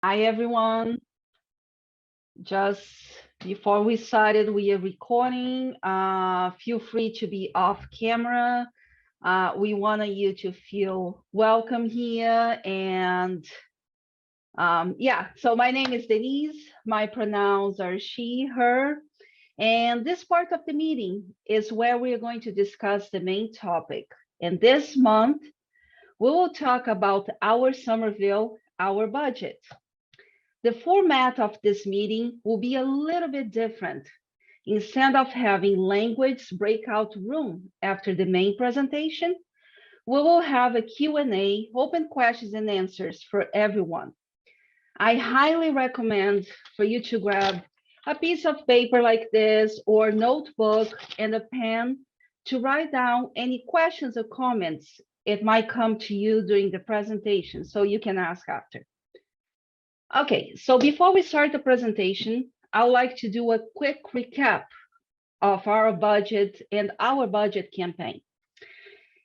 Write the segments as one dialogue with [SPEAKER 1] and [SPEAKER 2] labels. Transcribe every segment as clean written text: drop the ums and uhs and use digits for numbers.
[SPEAKER 1] Hi, everyone. Just before we started, we are recording. Feel free to be off camera. We want you to feel welcome here. And yeah, so my name is Denise. My pronouns are she, her. And this part of the meeting is where we are going to discuss the main topic. And this month, we will talk about our Somerville, our budget. The format of this meeting will be a little bit different. Instead of having language breakout room after the main presentation, we will have a Q&A, open questions and answers for everyone. I highly recommend for you to grab a piece of paper like this or notebook and a pen to write down any questions or comments it might come to you during the presentation so you can ask after. Okay, so before we start the presentation, I would like to do a quick recap of our budget and our budget campaign.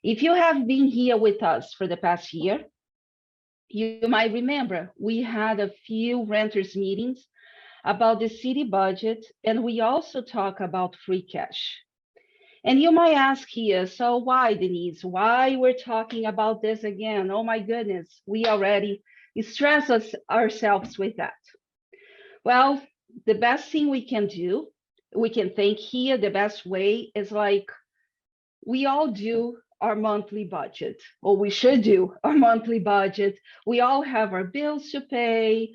[SPEAKER 1] If you have been here with us for the past year, you might remember we had a few renters meetings about the city budget, and we also talk about free cash. And you might ask here, so why, Denise? Why we're talking about this again? Oh my goodness, we already stress ourselves with that. Well, the best thing we can do, we can think here, the best way is like we all do our monthly budget, or we should do our monthly budget. We all have our bills to pay,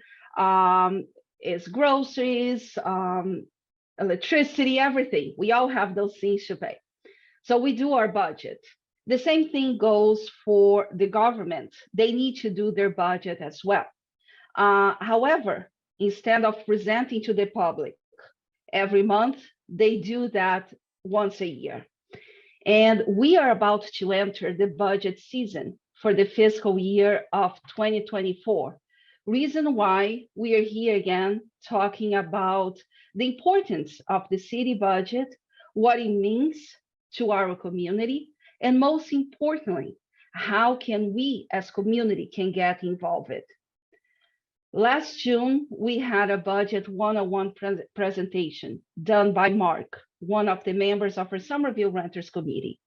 [SPEAKER 1] it's groceries, electricity, everything. We all have those things to pay. So we do our budget. The same thing goes for the government. They need to do their budget as well. However, instead of presenting to the public every month, they do that once a year. And we are about to enter the budget season for the fiscal year of 2024. Reason why we are here again talking about the importance of the city budget, what it means to our community, and most importantly, how can we as community can get involved. Last June, we had a budget one-on-one presentation done by Mark, one of the members of our Somerville Renters Committee.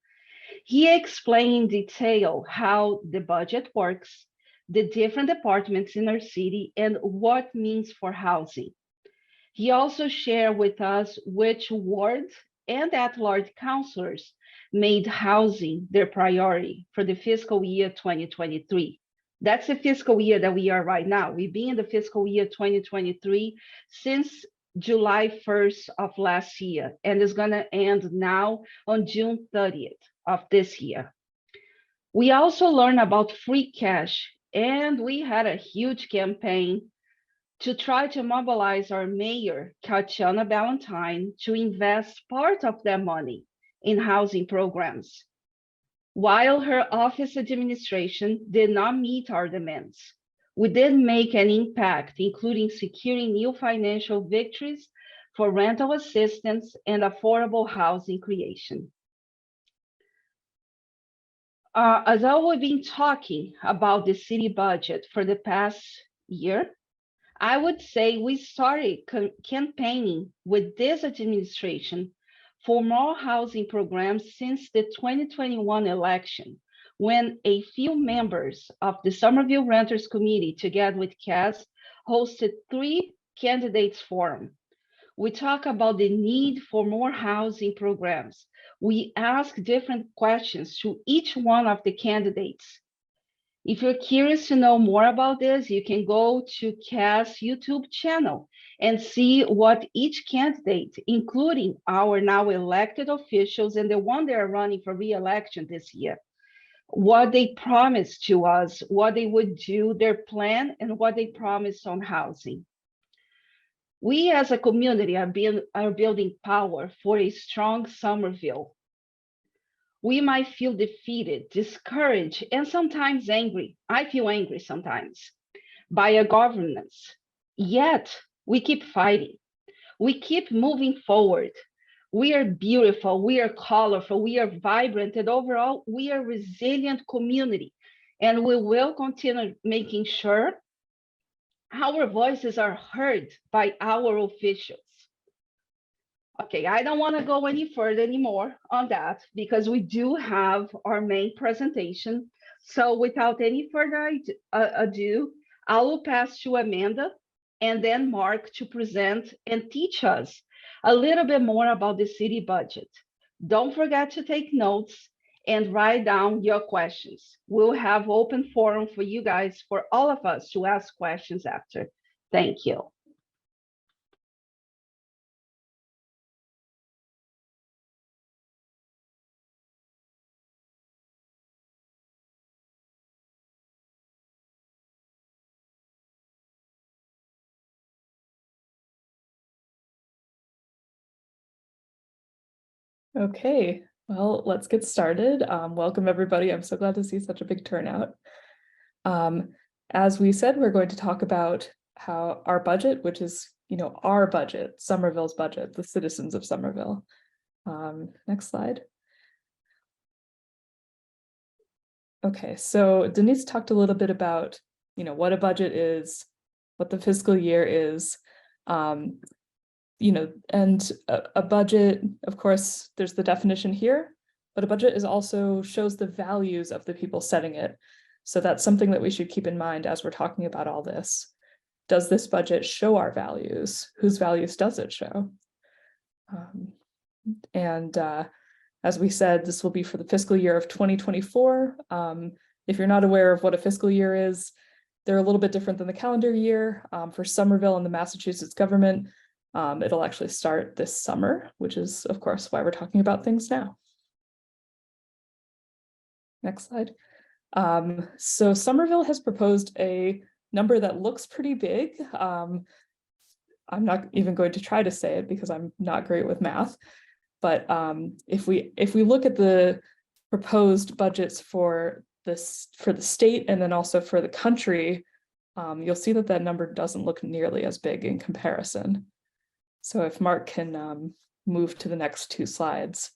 [SPEAKER 1] He explained in detail how the budget works, the different departments in our city, and what it means for housing. He also shared with us which wards and at-large councilors made housing their priority for the fiscal year 2023. That's the fiscal year that we are right now. We've been in the fiscal year 2023 since July 1st of last year, and it's going to end now on June 30th of this year. We also learned about free cash, and we had a huge campaign to try to mobilize our mayor, Tatiana Ballantyne, to invest part of their money in housing programs. While her office administration did not meet our demands, we did make an impact, including securing new financial victories for rental assistance and affordable housing creation. As we've been talking about the city budget for the past year, I would say we started campaigning with this administration for more housing programs since the 2021 election, when a few members of the Somerville Renters Committee, together with Cass, hosted 3 candidates forum. We talk about the need for more housing programs. We ask different questions to each one of the candidates. If you're curious to know more about this, you can go to Cass YouTube channel and see what each candidate, including our now elected officials and the one that are running for re-election this year, what they promised to us, what they would do, their plan, and what they promised on housing. We as a community are building power for a strong Somerville. We might feel defeated, discouraged, and sometimes angry. I feel angry sometimes by a governance. Yet we keep fighting. We keep moving forward. We are beautiful, we are colorful, we are vibrant, and overall, we are a resilient community. And we will continue making sure our voices are heard by our officials. Okay, I don't want to go any further anymore on that because we do have our main presentation. So without any further ado, I will pass to Amanda and then Mark to present and teach us a little bit more about the city budget. Don't forget to take notes and write down your questions. We'll have open forum for you guys, for all of us to ask questions after. Thank you.
[SPEAKER 2] Okay, well, let's get started. Welcome, everybody. I'm so glad to see such a big turnout. As we said, we're going to talk about how our budget, which is, our budget, Somerville's budget, the citizens of Somerville. Next slide. Okay, so Denise talked a little bit about, what a budget is, what the fiscal year is, and a budget, of course, there's the definition here, but a budget is also shows the values of the people setting it. So that's something that we should keep in mind as we're talking about all this. Does this budget show our values? Whose values does it show? As we said, this will be for the fiscal year of 2024. If you're not aware of what a fiscal year is, they're a little bit different than the calendar year. For Somerville and the Massachusetts government, it'll actually start this summer, which is, of course, why we're talking about things now. Next slide. So Somerville has proposed a number that looks pretty big. I'm not even going to try to say it because I'm not great with math. But if we look at the proposed budgets for the state and then also for the country, you'll see that that number doesn't look nearly as big in comparison. So if Mark can move to the next two slides.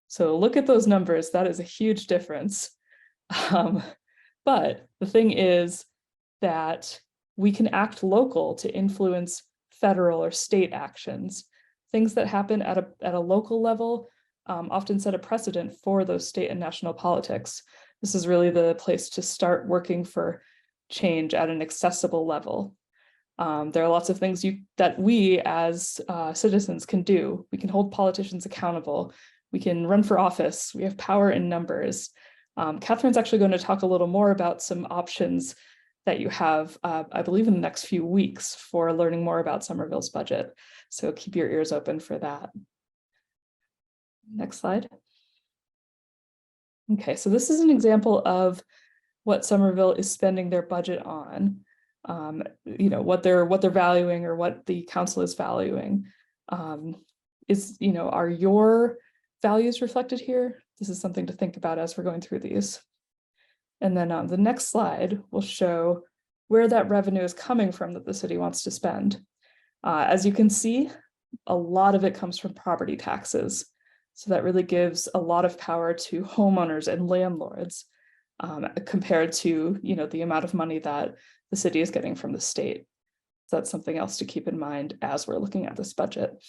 [SPEAKER 2] So look at those numbers, that is a huge difference. But the thing is that we can act local to influence federal or state actions. Things that happen at a local level often set a precedent for those state and national politics. This is really the place to start working for change at an accessible level. There are lots of things that we as citizens can do. We can hold politicians accountable. We can run for office. We have power in numbers. Catherine's actually going to talk a little more about some options that you have, I believe, in the next few weeks for learning more about Somerville's budget. So keep your ears open for that. Next slide. Okay, so this is an example of what Somerville is spending their budget on. What they're valuing or what the council is valuing. Are your values reflected here? This is something to think about as we're going through these. And then the next slide will show where that revenue is coming from that the city wants to spend. As you can see, a lot of it comes from property taxes. So that really gives a lot of power to homeowners and landlords compared to the amount of money that the city is getting from the state. So that's something else to keep in mind as we're looking at this budget.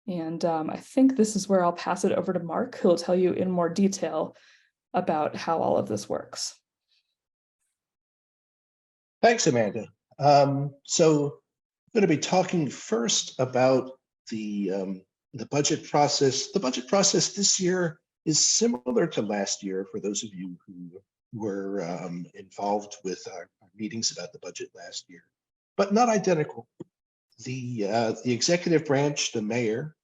[SPEAKER 2] And I think this is where I'll pass it over to Mark, who'll tell you in more detail about how all of this works.
[SPEAKER 3] Thanks, Amanda. So I'm going to be talking first about the budget process. The budget process this year is similar to last year for those of you who were involved with our meetings about the budget last year, but not identical. The executive branch, the mayor,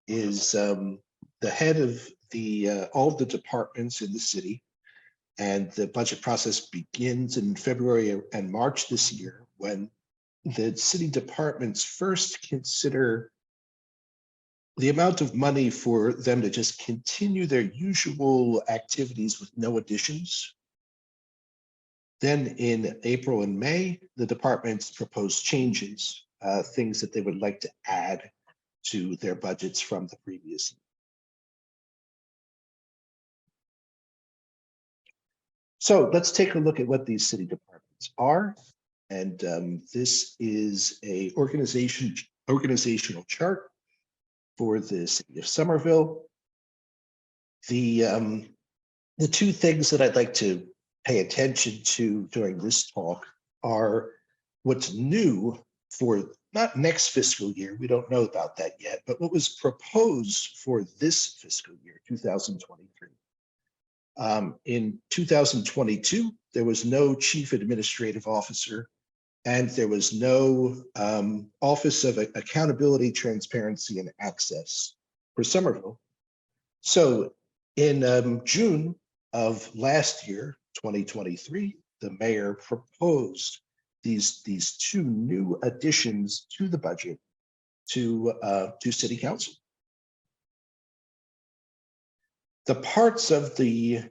[SPEAKER 3] is the head of all of the departments in the city, and the budget process begins in February and March this year, when the city departments first consider the amount of money for them to just continue their usual activities with no additions. Then in April and May, the departments propose changes, things that they would like to add to their budgets from the previous year. So let's take a look at what these city departments are And this is a organizational chart for the city of Somerville. The two things that I'd like to pay attention to during this talk are what's new for not next fiscal year, we don't know about that yet, but what was proposed for this fiscal year, 2023. In 2022, there was no chief administrative officer, and there was no Office of Accountability, Transparency, and Access for Somerville. So in June of last year, 2023, the mayor proposed these two new additions to the budget to City Council. The parts of the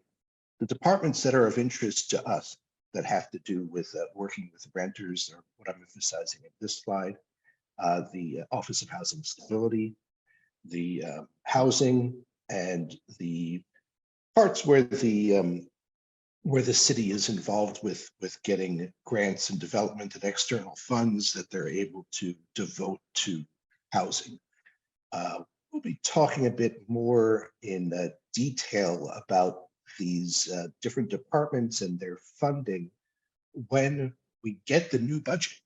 [SPEAKER 3] departments that are of interest to us that have to do with working with renters are what I'm emphasizing in this slide: the Office of Housing Stability, the housing, and the parts where the city is involved with getting grants and development and external funds that they're able to devote to housing. We'll be talking a bit more in detail about these different departments and their funding when we get the new budget.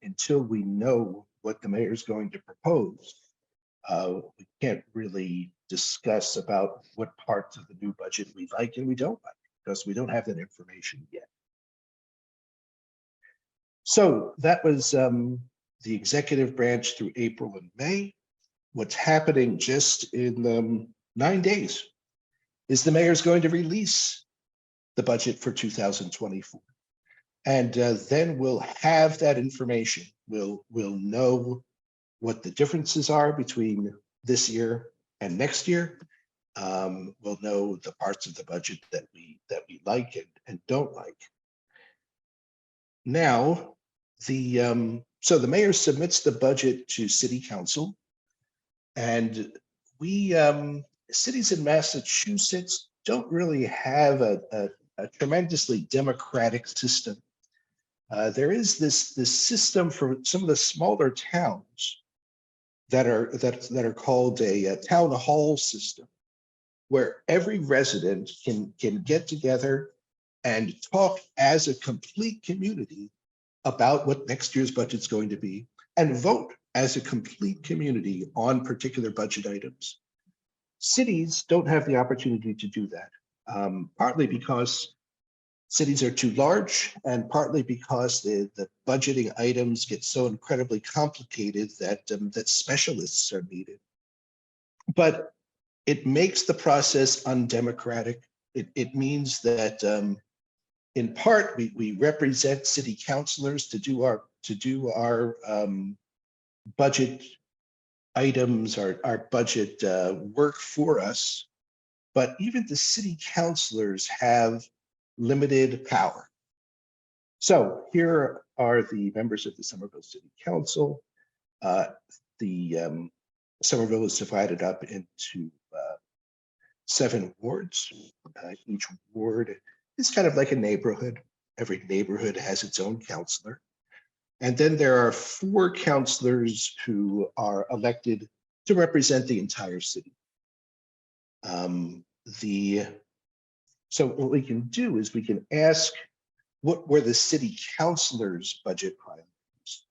[SPEAKER 3] Until we know what the mayor is going to propose, we can't really discuss about what parts of the new budget we like and we don't like, because we don't have that information yet. So that was the executive branch through April and May. What's happening just in 9 days is the mayor's going to release the budget for 2024. And then we'll have that information. We'll know what the differences are between this year and next year. We'll know the parts of the budget that we like and don't like. Now, so the mayor submits the budget to City Council, and we cities in Massachusetts don't really have a tremendously democratic system. There is this system for some of the smaller towns that are called a town hall system, where every resident can get together and talk as a complete community about what next year's budget's going to be, and vote as a complete community on particular budget items. Cities don't have the opportunity to do that, partly because cities are too large, and partly because the budgeting items get so incredibly complicated that that specialists are needed. But it makes the process undemocratic. It means that in part we represent city councilors to do our budget items, our budget work for us. But even the city councilors have limited power. So here are the members of the Somerville City Council. Somerville is divided up into 7 wards. Each ward is kind of like a neighborhood. Every neighborhood has its own councilor. And then there are 4 councilors who are elected to represent the entire city. So what we can do is we can ask, what were the city councilors' budget priorities?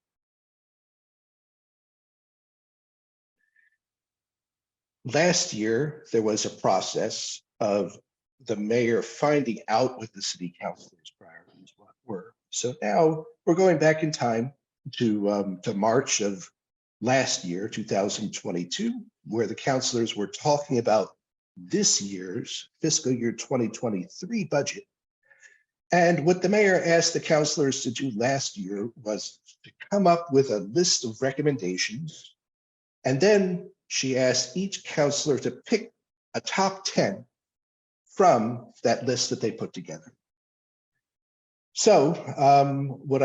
[SPEAKER 3] Last year, there was a process of the mayor finding out what the city councilors' priorities were. So now we're going back in time to March of last year, 2022, where the councilors were talking about this year's fiscal year 2023 budget. And what the mayor asked the councilors to do last year was to come up with a list of recommendations. And then she asked each councilor to pick a top 10 from that list that they put together. So what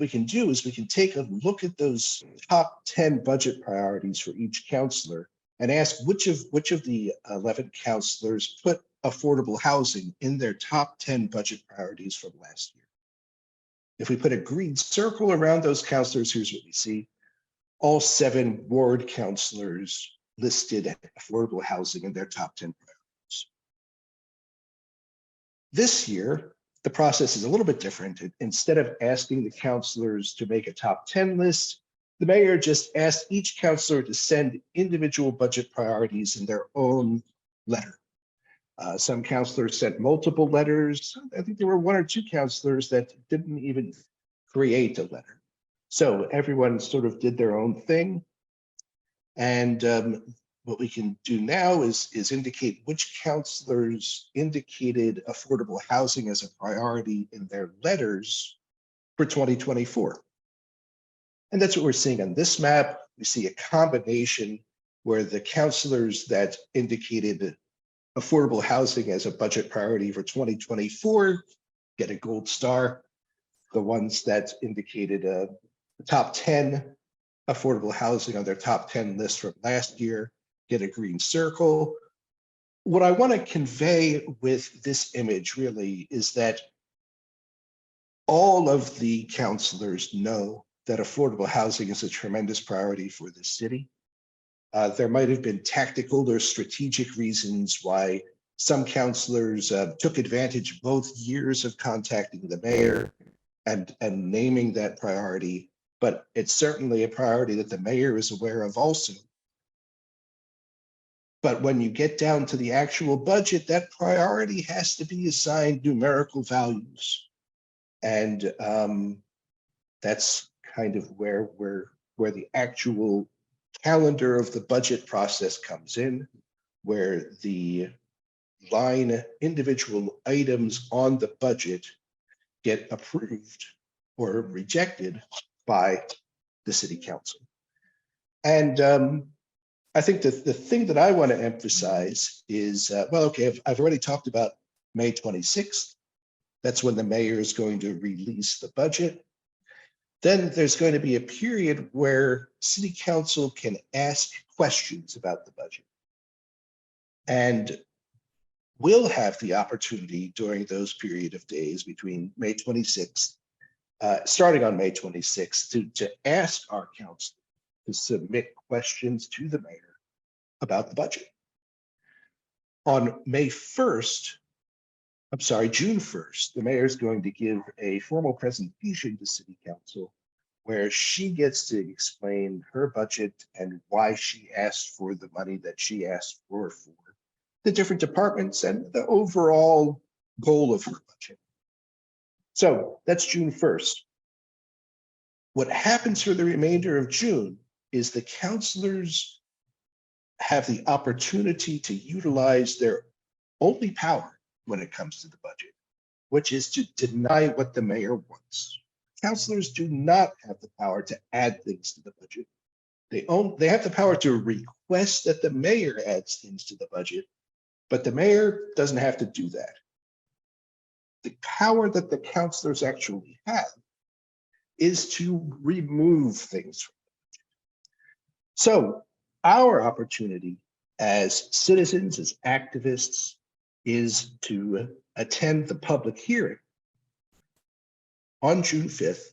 [SPEAKER 3] we can do is we can take a look at those top 10 budget priorities for each councilor and ask which of the 11 councilors put affordable housing in their top 10 budget priorities from last year. If we put a green circle around those counselors, here's what we see. All 7 ward counselors listed affordable housing in their top 10 priorities. This year, the process is a little bit different. Instead of asking the counselors to make a top 10 list, the mayor just asked each counselor to send individual budget priorities in their own letter. Some counselors sent multiple letters. I think there were 1 or 2 counselors that didn't even create a letter. So everyone sort of did their own thing. And what we can do now is indicate which counselors indicated affordable housing as a priority in their letters for 2024. And that's what we're seeing on this map. We see a combination where the counselors that indicated affordable housing as a budget priority for 2024 get a gold star. The ones that indicated the top 10 affordable housing on their top 10 list from last year get a green circle. What I want to convey with this image really is that all of the counselors know that affordable housing is a tremendous priority for the city. There might have been tactical or strategic reasons why some counselors took advantage both years of contacting the mayor and naming that priority, but it's certainly a priority that the mayor is aware of also. But when you get down to the actual budget, that priority has to be assigned numerical values. And that's kind of where the actual calendar of the budget process comes in, where the line individual items on the budget get approved or rejected by the city council. And I think that the thing that I want to emphasize is, well, okay, I've already talked about May 26th. That's when the mayor is going to release the budget. Then there's going to be a period where city council can ask questions about the budget. And we'll have the opportunity during those period of days between May 26th, starting on May 26th, to ask our council to submit questions to the mayor about the budget. On May 1st, I'm sorry, June 1st, the mayor is going to give a formal presentation to city council where she gets to explain her budget and why she asked for the money that she asked for the different departments and the overall goal of her budget. So that's June 1st. What happens for the remainder of June is the councilors have the opportunity to utilize their only power when it comes to the budget, which is to deny what the mayor wants. Councilors do not have the power to add things to the budget. They have the power to request that the mayor adds things to the budget, but the mayor doesn't have to do that. The power that the councilors actually have is to remove things from the budget. So our opportunity as citizens, as activists, is to attend the public hearing on June 5th.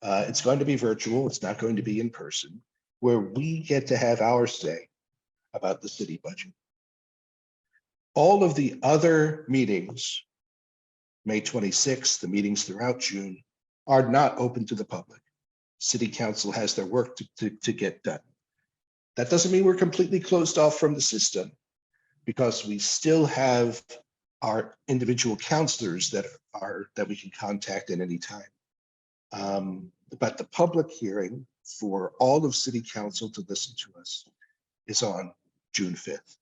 [SPEAKER 3] It's going to be virtual. It's not going to be in person, where we get to have our say about the city budget. All of the other meetings, May 26th, the meetings throughout June, are not open to the public. City council has their work to get done. That doesn't mean we're completely closed off from the system, because we still have our individual counselors that we can contact at any time. But the public hearing for all of city council to listen to us is on June 5th.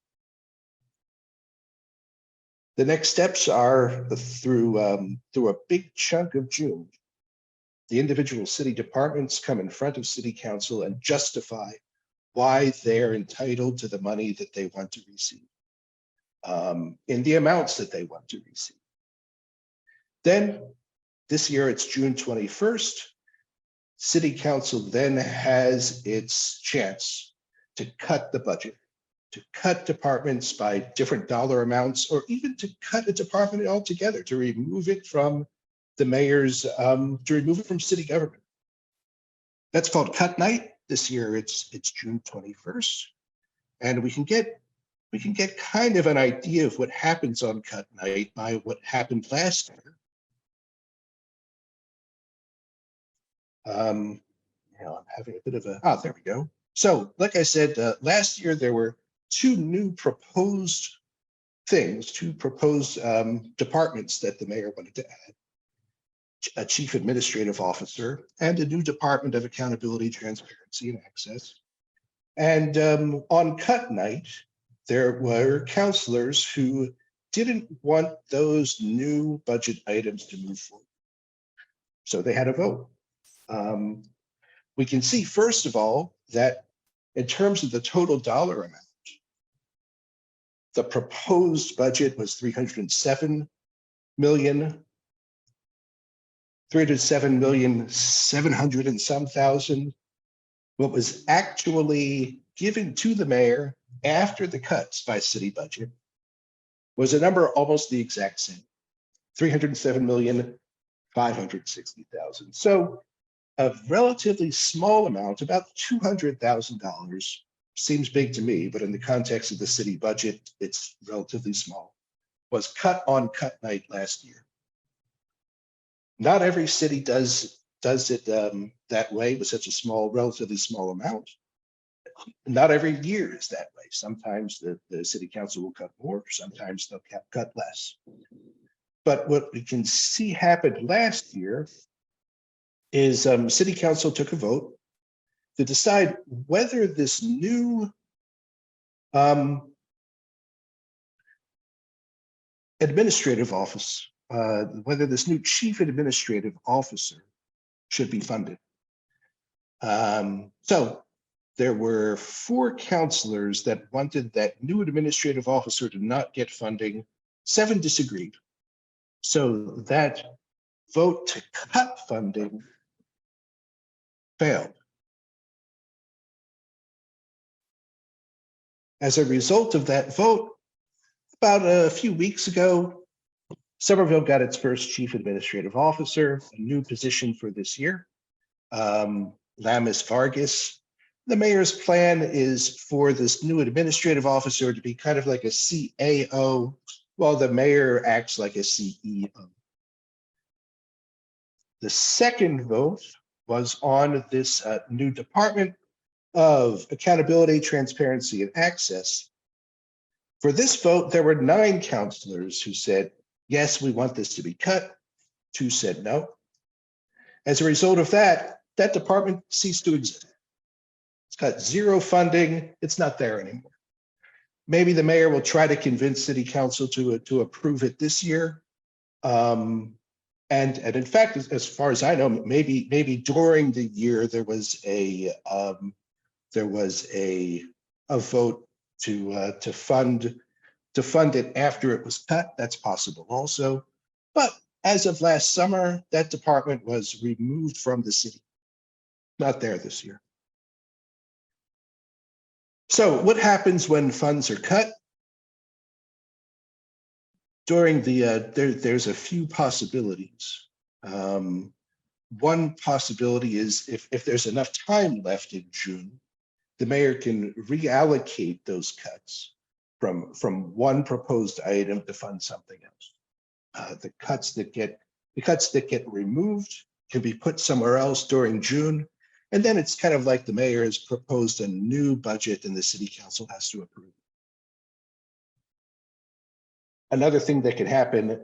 [SPEAKER 3] The next steps are through a big chunk of June. The individual city departments come in front of city council and justify why they're entitled to the money that they want to receive, in the amounts that they want to receive. Then this year it's June 21st. City council then has its chance to cut the budget, to cut departments by different dollar amounts, or even to cut a department altogether, to remove it from the mayor's to remove it from city government. That's called cut night. This year it's June 21st, and we can get kind of an idea of what happens on cut night by what happened last year. I'm having a bit of a, there we go. So like I said, last year there were two proposed departments that the mayor wanted to add: a chief administrative officer and a new department of accountability, transparency, and access. And on cut night, there were councilors who didn't want those new budget items to move forward. So they had a vote. We can see, first of all, that in terms of the total dollar amount, the proposed budget was 307 million, 700 and some thousand. What was actually given to the mayor after the cuts by city budget was a number almost the exact same, 307,560,000. So a relatively small amount, about $200,000, seems big to me, but in the context of the city budget, it's relatively small, was cut on cut night last year. Not every city does it that way with such a small, relatively small amount. Not every year is that way. Sometimes the city council will cut more, sometimes they'll cut less. But what we can see happened last year is city council took a vote to decide whether this new administrative office, whether this new chief administrative officer should be funded. So there were 4 councilors that wanted that new administrative officer to not get funding. 7 disagreed. So that vote to cut funding failed. As a result of that vote, about a few weeks ago, Somerville got its first chief administrative officer, a new position for this year, Lamis Vargas. The mayor's plan is for this new administrative officer to be kind of like a CAO, while the mayor acts like a CEO. The second vote was on this new department of accountability, transparency, and access. For this vote, there were 9 councilors who said, yes, we want this to be cut. 2 said no. As a result of that, that department ceased to exist. It's got 0 funding. It's not there anymore. Maybe the mayor will try to convince city council to approve it this year. And in fact, as far as I know, maybe during the year there was a vote to fund it after it was cut. That's possible also. But as of last summer, that department was removed from the city. Not there this year. So what happens when funds are cut? During the, there's a few possibilities. One possibility is if there's enough time left in June, the mayor can reallocate those cuts from one proposed item to fund something else. The cuts that get removed can be put somewhere else during June. And then it's kind of like the mayor has proposed a new budget and the city council has to approve. Another thing that could happen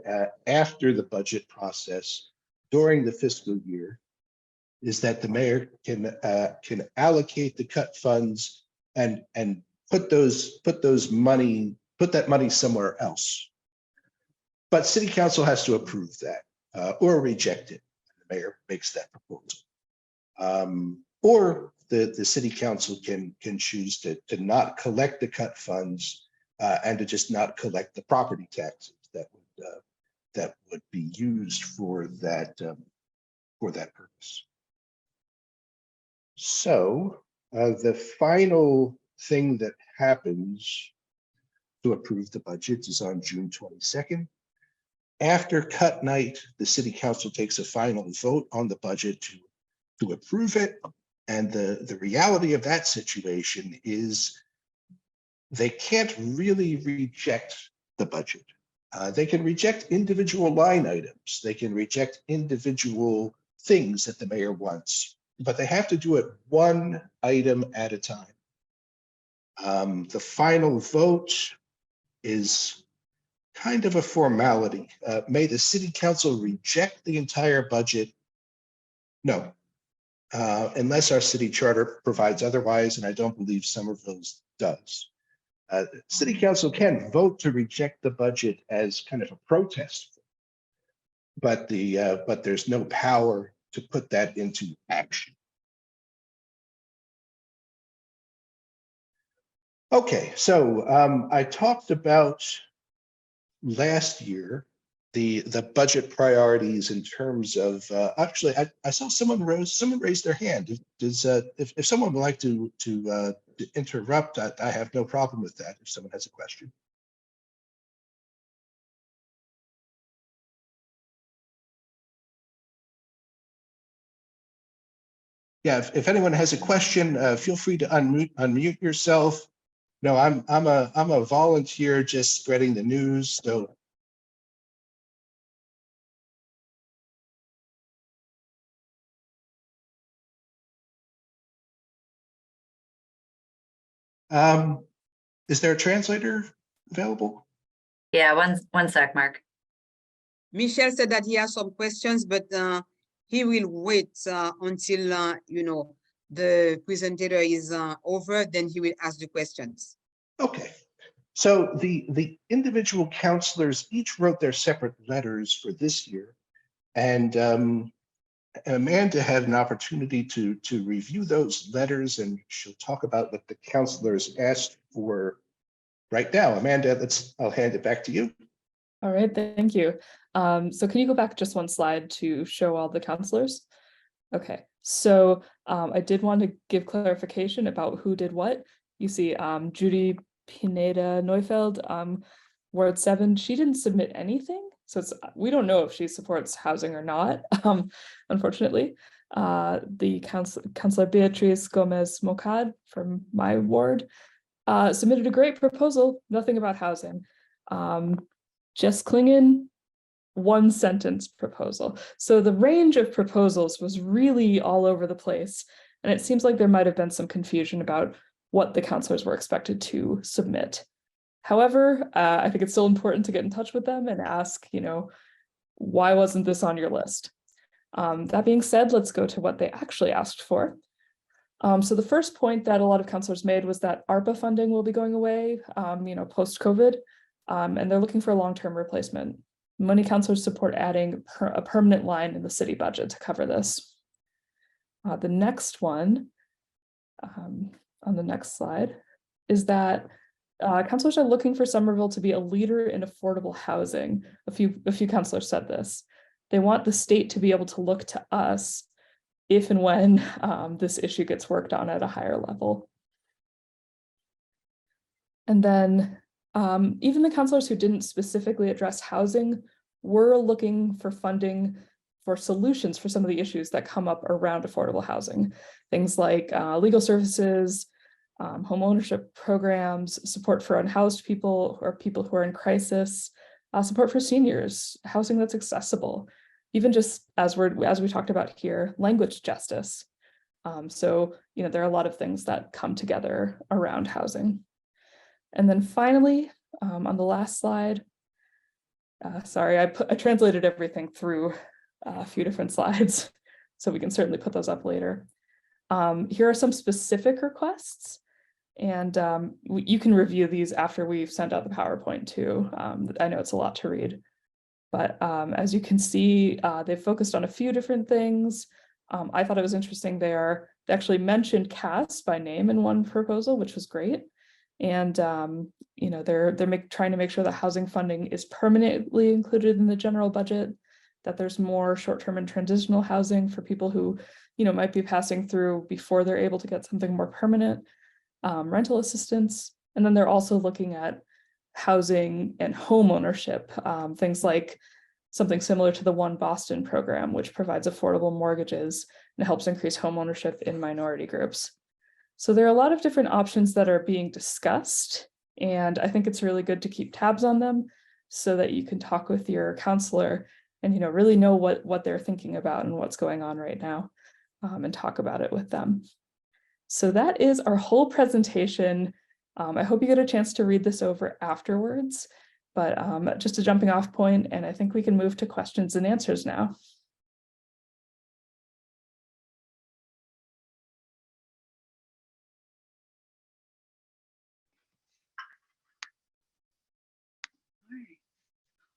[SPEAKER 3] after the budget process during the fiscal year is that the mayor can allocate the cut funds and put that money somewhere else. But city council has to approve that or reject it. The mayor makes that proposal. Or the city council can choose to not collect the cut funds and to just not collect the property taxes that would be used for that purpose. So the final thing that happens to approve the budget is on June 22nd. After cut night, the city council takes a final vote on the budget to approve it. And the reality of that situation is they can't really reject the budget. They can reject individual line items. They can reject individual things that the mayor wants, but they have to do it one item at a time. The final vote is kind of a formality. May the city council reject the entire budget? No, unless our city charter provides otherwise, and I don't believe Somerville's does. City council can vote to reject the budget as kind of a protest, but there's no power to put that into action. Okay, so I talked about last year the budget priorities in terms of actually I saw someone raised their hand. Does if someone would like to interrupt, I have no problem with that if someone has a question. Yeah, if anyone has a question, feel free to unmute yourself. No, I'm a volunteer just spreading the news. So is there a translator available?
[SPEAKER 4] Yeah, one sec, Mark.
[SPEAKER 5] Michel said that he has some questions, but he will wait until you know, the presenter is over, then he will ask the questions.
[SPEAKER 3] Okay, so the individual counselors each wrote their separate letters for this year, and Amanda had an opportunity to review those letters, and she'll talk about what the counselors asked for right now. Amanda, I'll hand it back to you.
[SPEAKER 2] All right, thank you. So can you go back just one slide to show all the counselors? Okay, so I did want to give clarification about who did what. You see Judy Pineda Neufeld, Ward 7, she didn't submit anything. So we don't know if she supports housing or not, unfortunately. The Councillor Beatriz Gomez Mocad from my ward submitted a great proposal, nothing about housing. Just Klingen, one sentence proposal. So the range of proposals was really all over the place. And it seems like there might have been some confusion about what the councillors were expected to submit. However, I think it's still important to get in touch with them and ask, you know, why wasn't this on your list? That being said, let's go to what they actually asked for. So the first point that a lot of councillors made was that ARPA funding will be going away, you know, post-COVID, and they're looking for a long-term replacement. Many councillors support adding a permanent line in the city budget to cover this. The next one, on the next slide, is that councillors are looking for Somerville to be a leader in affordable housing. A few councillors said this. They want the state to be able to look to us if and when this issue gets worked on at a higher level. And then even the councillors who didn't specifically address housing were looking for funding for solutions for some of the issues that come up around affordable housing. Things like legal services, home ownership programs, support for unhoused people or people who are in crisis, support for seniors, housing that's accessible, even just as we talked about here, language justice. So, you know, there are a lot of things that come together around housing. And then finally, on the last slide, sorry, I translated everything through a few different slides, so we can certainly put those up later. Here are some specific requests, and you can review these after we've sent out the PowerPoint too. I know it's a lot to read, but as you can see, they've focused on a few different things. I thought it was interesting they actually mentioned CAS by name in one proposal, which was great. And you know, they're trying to make sure that housing funding is permanently included in the general budget, that there's more short-term and transitional housing for people who, you know, might be passing through before they're able to get something more permanent, rental assistance. And then they're also looking at housing and home ownership, things like something similar to the One Boston program, which provides affordable mortgages and helps increase home ownership in minority groups. So there are a lot of different options that are being discussed, and I think it's really good to keep tabs on them so that you can talk with your counselor and really know what they're thinking about and what's going on right now, and talk about it with them. So that is our whole presentation. I hope you get a chance to read this over afterwards, but just a jumping off point, and I think we can move to questions and answers now.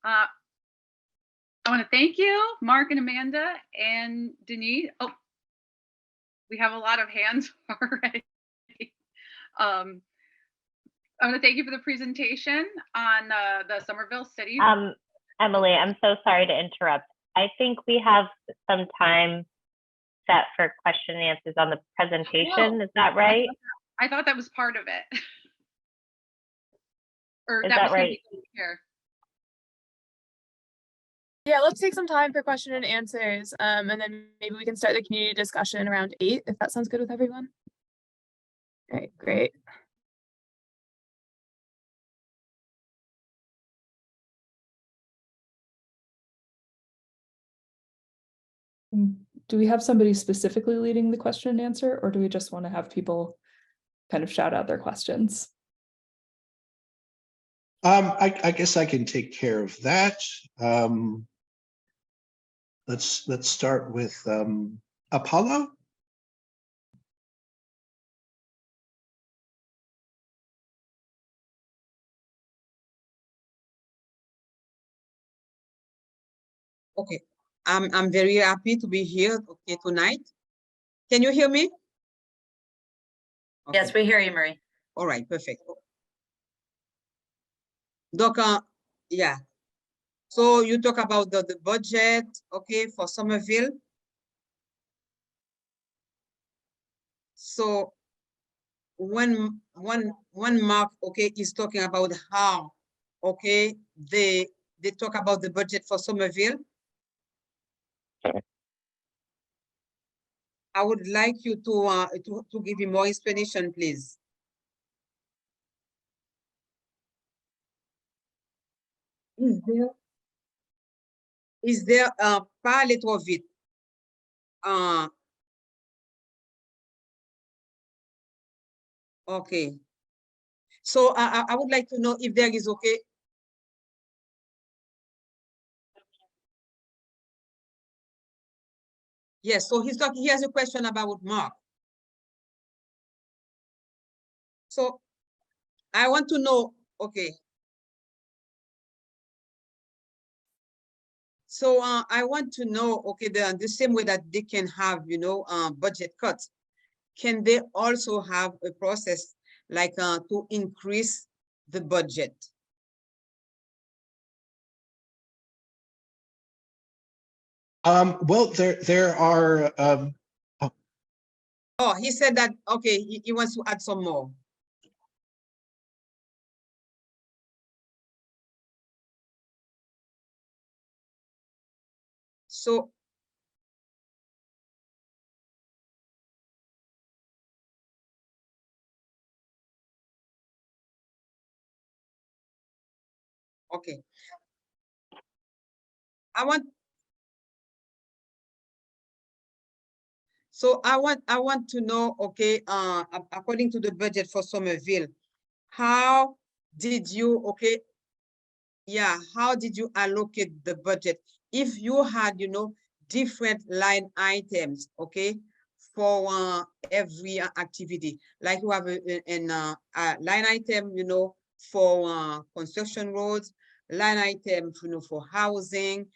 [SPEAKER 6] I want to thank you, Mark and Amanda and Denise. Oh, we have a lot of hands already. I want to thank you for the presentation on the Somerville City.
[SPEAKER 7] Emily, I'm so sorry to interrupt. I think we have some time set for question and answers on the presentation.
[SPEAKER 6] Oh,
[SPEAKER 7] is that right?
[SPEAKER 6] I thought that was part of it. Or
[SPEAKER 7] Is
[SPEAKER 6] that
[SPEAKER 7] that
[SPEAKER 6] was
[SPEAKER 7] right?
[SPEAKER 6] Here.
[SPEAKER 8] Yeah, let's take some time for question and answers, and then maybe we can start the community discussion around 8, if that sounds good with everyone. All right, great.
[SPEAKER 2] Do we have somebody specifically leading the question and answer, or do we just want to have people kind of shout out their questions?
[SPEAKER 3] I guess I can take care of that. Let's start with Apollo.
[SPEAKER 5] Okay, I'm very happy to be here, okay, tonight. Can you hear me?
[SPEAKER 4] Yes,
[SPEAKER 5] Okay.
[SPEAKER 4] we hear you, Marie.
[SPEAKER 5] All right, perfect. Donc, yeah. So you talk about the budget, okay, for Somerville. So one Mark, okay, is talking about how, okay, they talk about the budget for Somerville. I would like you to give me more explanation, please. Is there parlez trop vite? Okay. So I would like to know if there is okay. Yes, so he's talking, he has a question about Mark. So I want to know, okay. So I want to know, okay, the same way that they can have, budget cuts, can they also have a process like to increase the budget?
[SPEAKER 3] Well, there are.
[SPEAKER 5] Oh, he said that, okay, he wants to add some more. So, okay. I want to know, okay, according to the budget for Somerville, how did you, okay, yeah, how did you allocate the budget? If you had, different line items, okay, for every activity, like you have a line item, for construction roads, line item, for housing,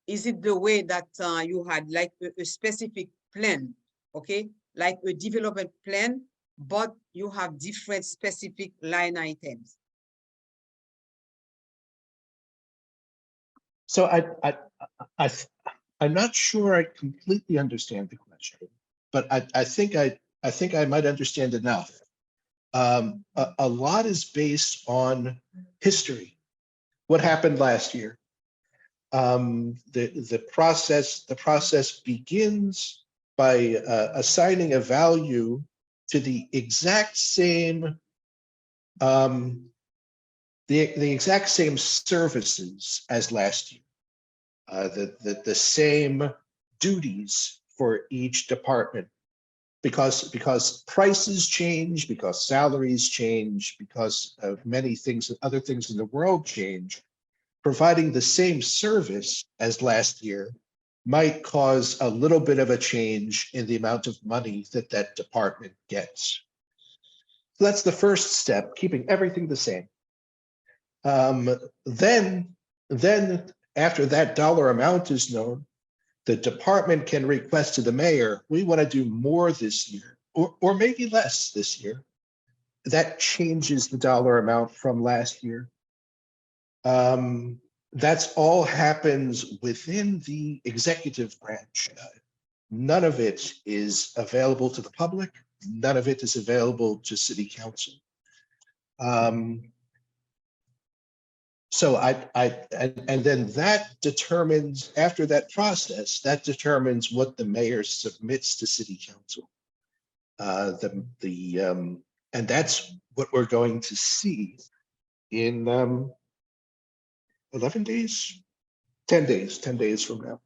[SPEAKER 5] is it the way that you had like a specific plan, okay, like a development plan, but you have different specific line items?
[SPEAKER 3] So I'm not sure I completely understand the question, but I think I might understand enough. A lot is based on history, what happened last year. the process begins by assigning a value to the exact same the exact same services as last year, the same duties for each department, because prices change, because salaries change, because of many things, other things in the world change. Providing the same service as last year might cause a little bit of a change in the amount of money that that department gets. So that's the first step, keeping everything the same. Then after that dollar amount is known, the department can request to the mayor, we want to do more this year, or maybe less this year. That changes the dollar amount from last year. That's all happens within the executive branch. None of it is available to the public. None of it is available to city council. So and then that determines, after that process, that determines what the mayor submits to city council. And that's what we're going to see in 11 days, 10 days from now.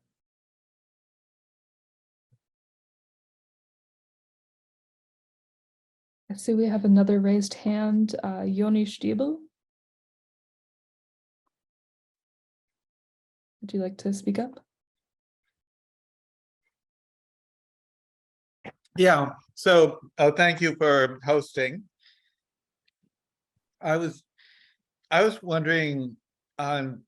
[SPEAKER 2] I see we have another raised hand, Yoni Stiebel. Would you like to speak up?
[SPEAKER 9] Yeah, so thank you for hosting. I was wondering on,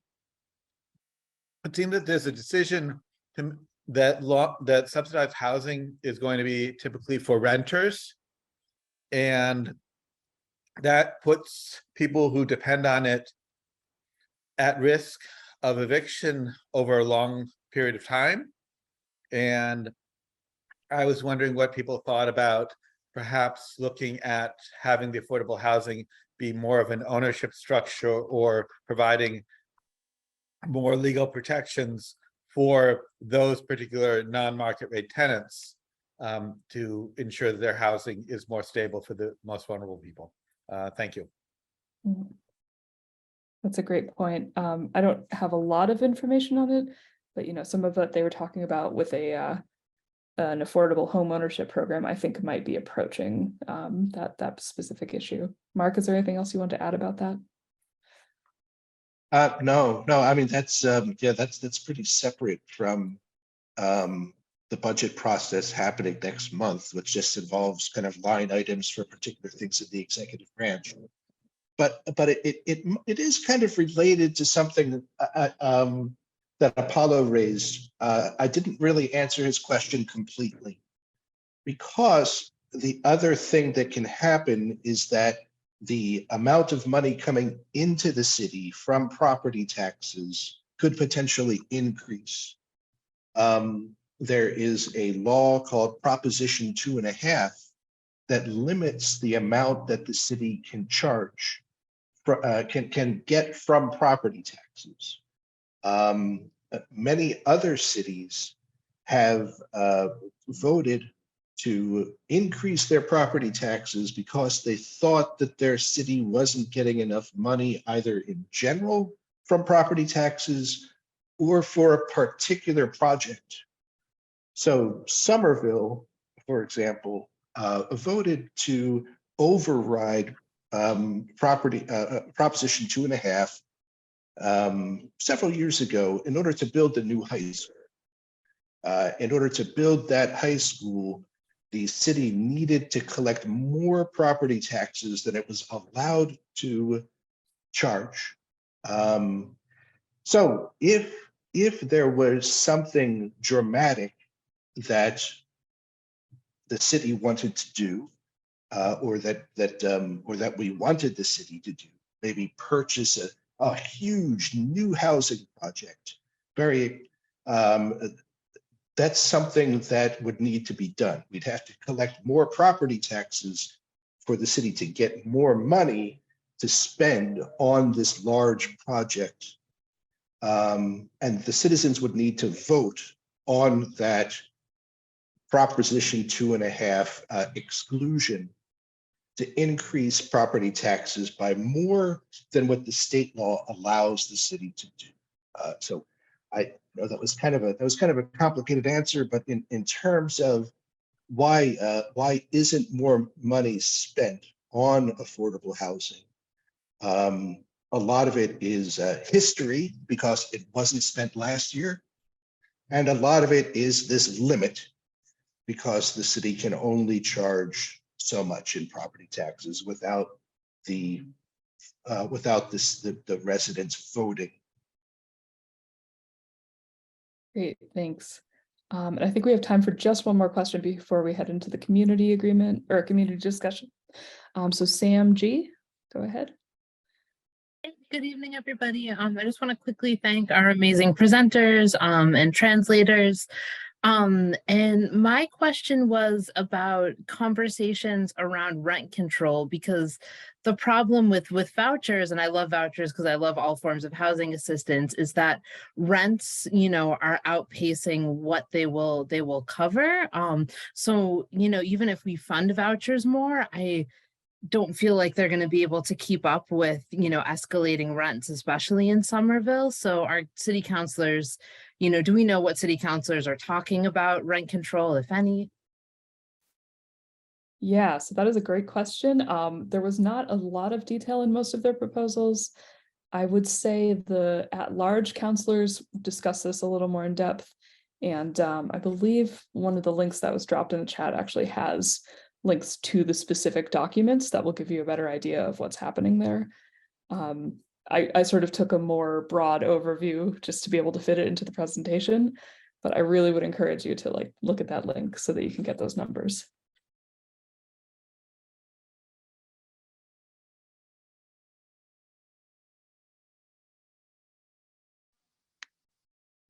[SPEAKER 9] it seems that there's a decision that subsidized housing is going to be typically for renters, and that puts people who depend on it at risk of eviction over a long period of time. And I was wondering what people thought about perhaps looking at having the affordable housing be more of an ownership structure, or providing more legal protections for those particular non-market rate tenants to ensure that their housing is more stable for the most vulnerable people. Thank you.
[SPEAKER 2] That's a great point. I don't have a lot of information on it, but some of what they were talking about with an affordable home ownership program, I think might be approaching that specific issue. Mark, is there anything else you want to add about that?
[SPEAKER 3] No. I mean, that's pretty separate from the budget process happening next month, which just involves kind of line items for particular things in the executive branch. But it is kind of related to something that Apollo raised. I didn't really answer his question completely, because the other thing that can happen is that the amount of money coming into the city from property taxes could potentially increase. There is a law called Proposition 2.5 that limits the amount that the city can charge, can get from property taxes. Many other cities have voted to increase their property taxes because they thought that their city wasn't getting enough money, either in general from property taxes or for a particular project. So Somerville, for example, voted to override Proposition 2.5 several years ago in order to build the new high school. In order to build that high school, the city needed to collect more property taxes than it was allowed to charge. So if there was something dramatic that the city wanted to do, or that we wanted the city to do, maybe purchase a huge new housing project, that's something that would need to be done. We'd have to collect more property taxes for the city to get more money to spend on this large project. And the citizens would need to vote on that Proposition 2.5 exclusion to increase property taxes by more than what the state law allows the city to do. So I know that was kind of a complicated answer, but in terms of why isn't more money spent on affordable housing? A lot of it is history, because it wasn't spent last year. And a lot of it is this limit, because the city can only charge so much in property taxes without the residents voting.
[SPEAKER 2] Great, thanks. And I think we have time for just one more question before we head into the community agreement or community discussion. So Sam G, go ahead.
[SPEAKER 10] Good evening, everybody. I just want to quickly thank our amazing presenters and translators. And my question was about conversations around rent control, because the problem with vouchers, and I love vouchers because I love all forms of housing assistance, is that rents, are outpacing what they will cover. So, even if we fund vouchers more, I don't feel like they're going to be able to keep up with, escalating rents, especially in Somerville. So our city councilors, do we know what city councilors are talking about rent control, if any?
[SPEAKER 2] Yeah, so that is a great question. There was not a lot of detail in most of their proposals. I would say the at-large councilors discuss this a little more in depth. And I believe one of the links that was dropped in the chat actually has links to the specific documents that will give you a better idea of what's happening there. I sort of took a more broad overview just to be able to fit it into the presentation, but I really would encourage you to look at that link so that you can get those numbers.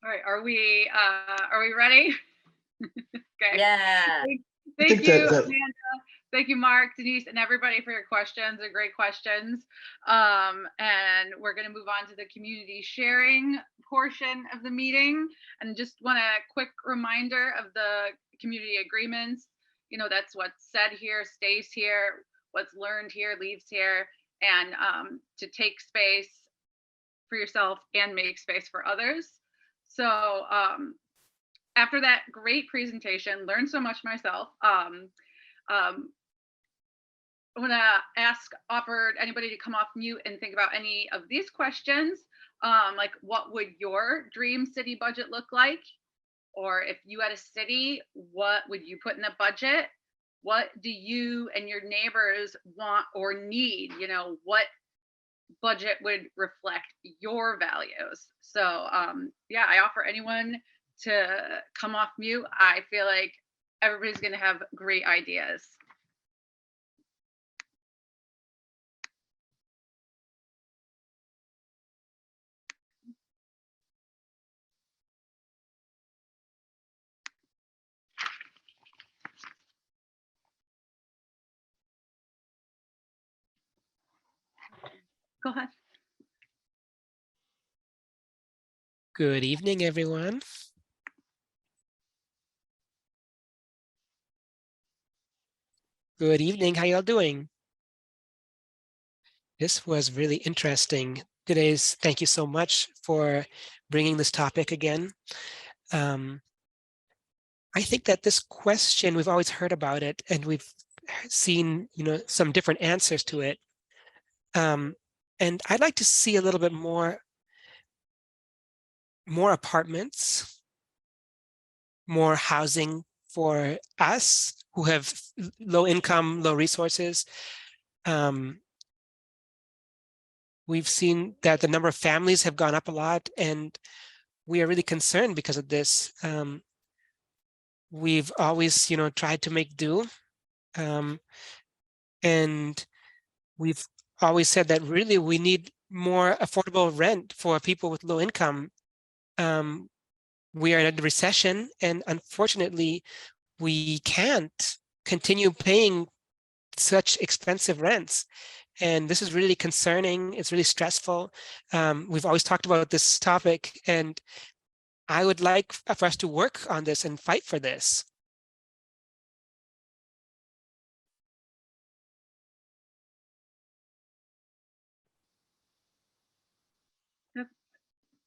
[SPEAKER 6] All right, are we ready? Okay.
[SPEAKER 4] Yeah.
[SPEAKER 6] Thank you, Amanda. Thank you, Mark, Denise, and everybody for your questions. They're great questions. And we're going to move on to the community sharing portion of the meeting. And just want a quick reminder of the community agreements. That's what's said here stays here, what's learned here leaves here, and to take space for yourself and make space for others. So after that great presentation, learned so much myself. I want to offer anybody to come off mute and think about any of these questions. Like, what would your dream city budget look like? Or if you had a city, what would you put in the budget? What do you and your neighbors want or need? What budget would reflect your values? So yeah, I offer anyone to come off mute. I feel like everybody's going to have great ideas. Go ahead.
[SPEAKER 11] Good evening, everyone. Good evening. How y'all doing? This was really interesting. Thank you so much for bringing this topic again. I think that this question, we've always heard about it, and we've seen, some different answers to it. And I'd like to see a little bit more apartments, more housing for us who have low income, low resources. We've seen that the number of families have gone up a lot, and we are really concerned because of this. We've always, tried to make do. And we've always said that really we need more affordable rent for people with low income. We are in a recession, and unfortunately, we can't continue paying such expensive rents. And this is really concerning. It's really stressful. We've always talked about this topic, and I would like for us to work on this and fight for this.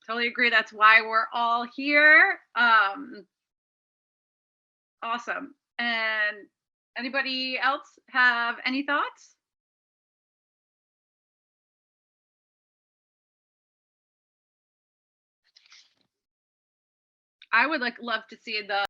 [SPEAKER 6] Totally agree. That's why we're all here. Awesome. And anybody else have any thoughts? I would love to see the